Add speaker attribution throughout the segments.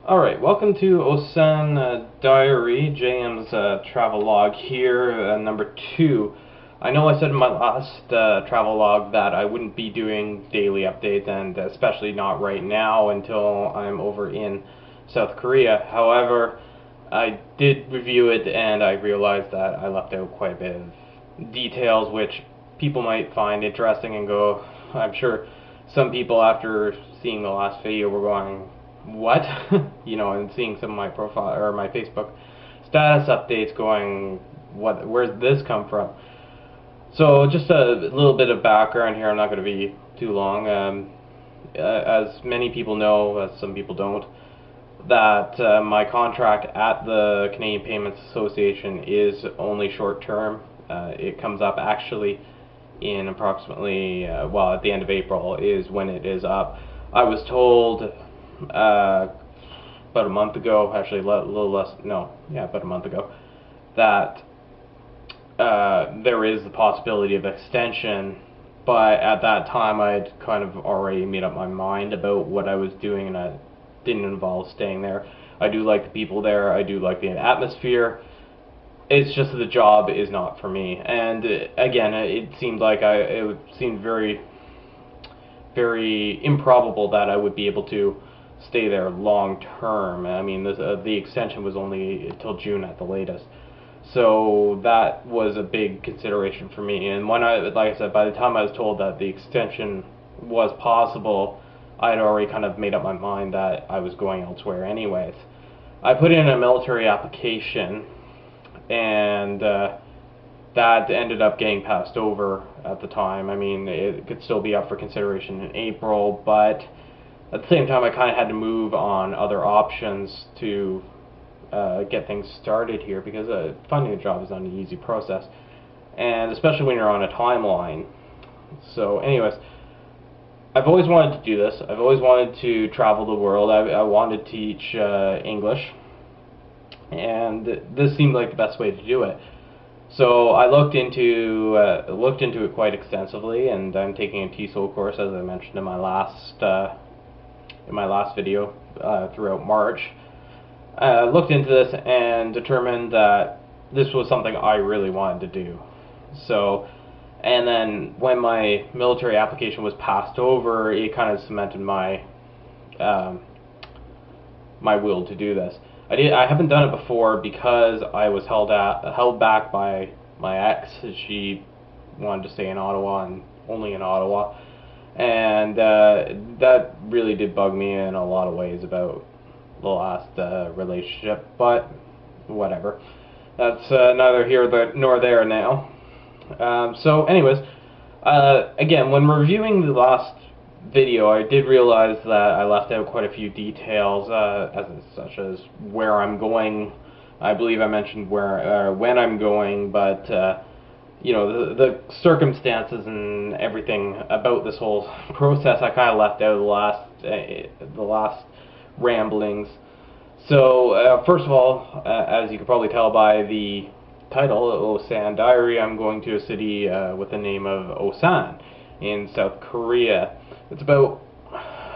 Speaker 1: Alright, welcome to Osan Diary, JM's travel log here, number 2. I know I said in my last travel log that I wouldn't be doing daily updates, and especially not right now until I'm over in South Korea. However, I did review it and I realized that I left out quite a bit of details which people might find interesting and go, I'm sure some people after seeing the last video were going, what? And seeing some of my profile or my Facebook status updates going, where's this come from? So just a little bit of background here. I'm not going to be too long. As many people know, as some people don't, that my contract at the Canadian Payments Association is only short term. It comes up actually in approximately, at the end of April is when it is up. I was told about a month ago, actually a little less, about a month ago, that there is the possibility of extension, but at that time I'd kind of already made up my mind about what I was doing, and it didn't involve staying there. I do like the people there, I do like the atmosphere. It's just that the job is not for me, and again, it seemed like it seemed very, very improbable that I would be able to stay there long term. I mean, the extension was only until June at the latest, so that was a big consideration for me. And when like I said, by the time I was told that the extension was possible, I had already kind of made up my mind that I was going elsewhere anyways. I put in a military application, and that ended up getting passed over at the time. I mean, it could still be up for consideration in April, but at the same time I kind of had to move on other options to get things started here, because finding a job is not an easy process, and especially when you're on a timeline. So anyways, I've always wanted to do this. I've always wanted to travel the world. I wanted to teach English, and this seemed like the best way to do it. So I looked into it quite extensively, and I'm taking a TESOL course, as I mentioned in my last video throughout March. Looked into this and determined that this was something I really wanted to do. So, and then when my military application was passed over, it kind of cemented my my will to do this. I haven't done it before because I was held back by my ex. She wanted to stay in Ottawa, and only in Ottawa, and that really did bug me in a lot of ways about the last relationship, but whatever. That's neither here nor there now. So anyways, again, when reviewing the last video, I did realize that I left out quite a few details, such as where I'm going. I believe I mentioned when I'm going, but the circumstances and everything about this whole process I kind of left out of the last ramblings. So first of all, as you can probably tell by the title, Osan Diary, I'm going to a city with the name of Osan in South Korea. It's about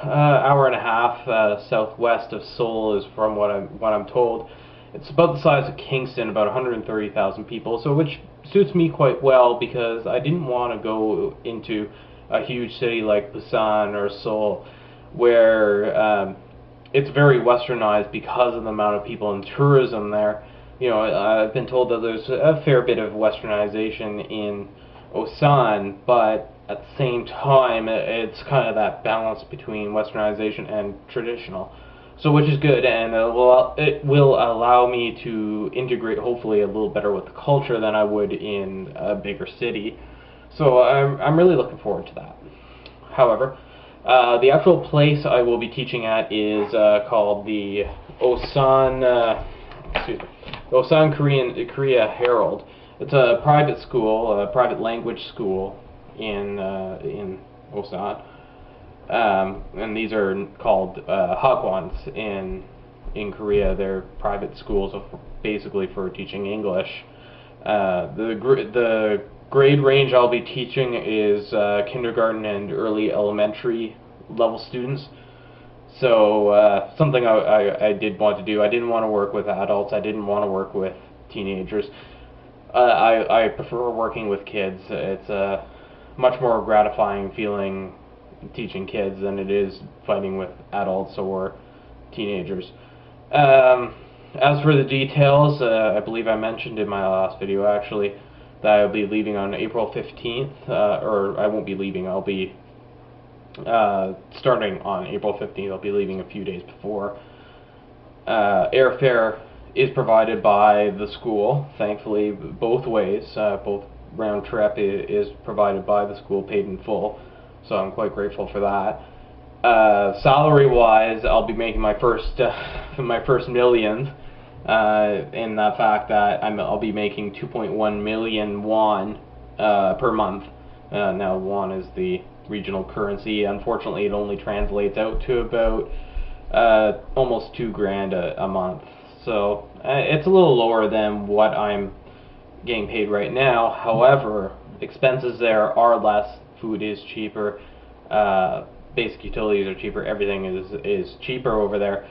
Speaker 1: hour and a half southwest of Seoul, is from what I'm told. It's about the size of Kingston, about 130,000 people, so which suits me quite well, because I didn't want to go into a huge city like Busan or Seoul, where it's very westernized because of the amount of people in tourism there. I've been told that there's a fair bit of westernization in Osan, but at the same time, it's kind of that balance between westernization and traditional. So which is good, and it will allow me to integrate hopefully a little better with the culture than I would in a bigger city. So I'm really looking forward to that. However, the actual place I will be teaching at is called the Osan Korea Herald. It's a private school, a private language school in Osan, and these are called Hagwons in Korea. They're private schools basically for teaching English. The grade range I'll be teaching is kindergarten and early elementary level students. So something I did want to do. I didn't want to work with adults. I didn't want to work with teenagers. I prefer working with kids. It's a much more gratifying feeling teaching kids than it is fighting with adults or teenagers. Um, as for the details, I believe I mentioned in my last video actually that I'll be leaving on April 15th, or I won't be leaving, I'll be starting on April 15th. I'll be leaving a few days before. Airfare is provided by the school, thankfully, both ways. Both round trip is provided by the school, paid in full, so I'm quite grateful for that. Salary-wise, I'll be making my first my first millions, in the fact that I'll be making 2.1 million won per month. Now, won is the regional currency. Unfortunately, it only translates out to about almost $2,000 a month. So it's a little lower than what I'm getting paid right now. However, expenses there are less. Food is cheaper. Basic utilities are cheaper. Everything is cheaper over there.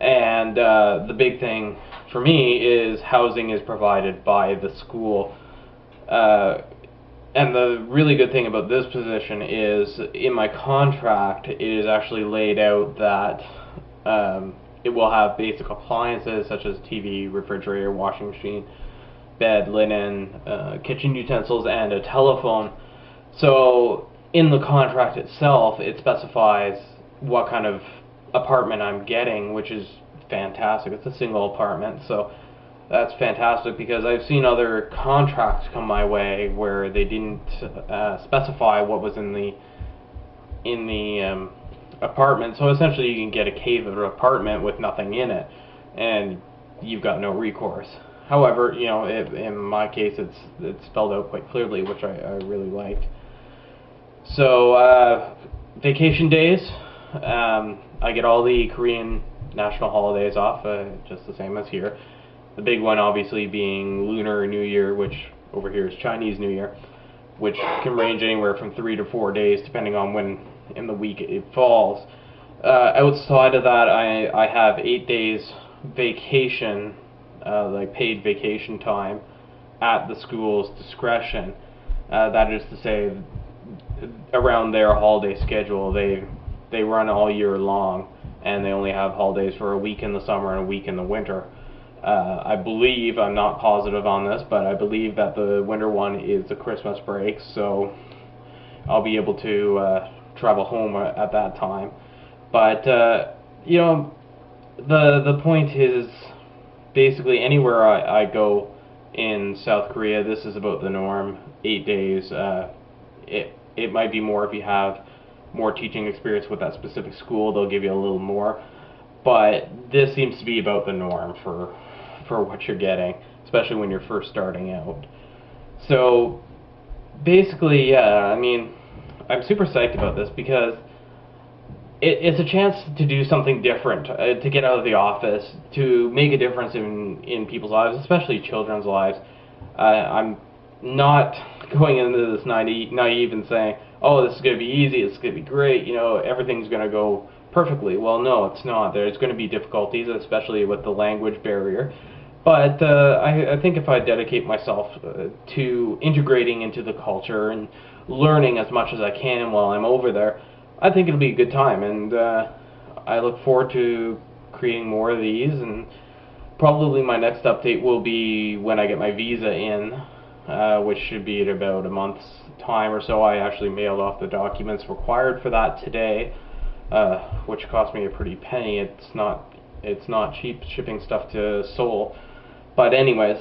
Speaker 1: And the big thing for me is housing is provided by the school. And the really good thing about this position is in my contract it is actually laid out that it will have basic appliances such as TV, refrigerator, washing machine, bed, linen, kitchen utensils, and a telephone. So in the contract itself, it specifies what kind of apartment I'm getting, which is fantastic. It's a single apartment, so that's fantastic because I've seen other contracts come my way where they didn't specify what was in the apartment. So essentially, you can get a cave of an apartment with nothing in it, and you've got no recourse. However, you know, in my case, it's spelled out quite clearly, which I really liked. So vacation days, I get all the Korean national holidays off, just the same as here. The big one obviously being Lunar New Year, which over here is Chinese New Year, which can range anywhere from 3 to 4 days depending on when in the week it falls. Outside of that, I have 8 days vacation, like paid vacation time at the school's discretion. That is to say, around their holiday schedule, they run all year long, and they only have holidays for a week in the summer and a week in the winter. I believe, I'm not positive on this, but I believe that the winter one is the Christmas break, so I'll be able to travel home at that time. But you know, the point is basically anywhere I go in South Korea, this is about the norm. 8 days. It might be more if you have more teaching experience with that specific school. They'll give you a little more, but this seems to be about the norm for what you're getting, especially when you're first starting out. So basically, yeah, I mean, I'm super psyched about this because it's a chance to do something different, to get out of the office, to make a difference in people's lives, especially children's lives. I'm not going into this naive and saying, oh, this is going to be easy, this is going to be great, you know, everything's going to go perfectly. Well, no, it's not. There's going to be difficulties, especially with the language barrier. But I think if I dedicate myself to integrating into the culture and learning as much as I can while I'm over there, I think it'll be a good time. And I look forward to creating more of these. And probably my next update will be when I get my visa in, which should be in about a month's time or so. I actually mailed off the documents required for that today, which cost me a pretty penny. It's not cheap shipping stuff to Seoul. But anyways,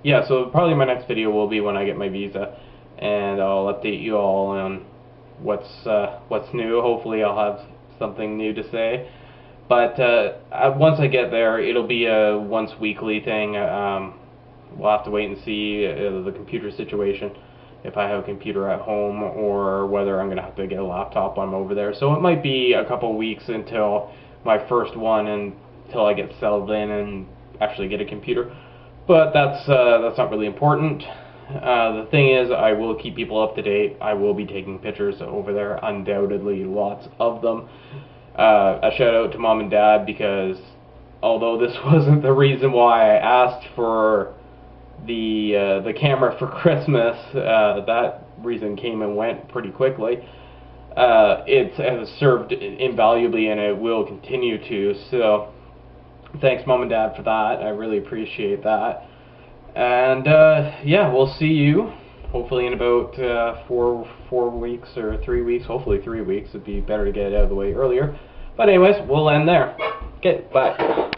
Speaker 1: yeah, so probably my next video will be when I get my visa, and I'll update you all on what's new. Hopefully I'll have something new to say. But once I get there, it'll be a once weekly thing. We'll have to wait and see the computer situation, if I have a computer at home, or whether I'm going to have to get a laptop when I'm over there. So it might be a couple weeks until my first one, until I get settled in and actually get a computer. But that's not really important. The thing is, I will keep people up to date. I will be taking pictures over there, undoubtedly lots of them. A shout out to Mom and Dad, because although this wasn't the reason why I asked for the camera for Christmas, that reason came and went pretty quickly. It has served invaluably, and it will continue to. So thanks, Mom and Dad, for that. I really appreciate that. And yeah, we'll see you hopefully in about 4 weeks or 3 weeks. Hopefully 3 weeks. It'd be better to get it out of the way earlier. But anyways, we'll end there. Okay, bye.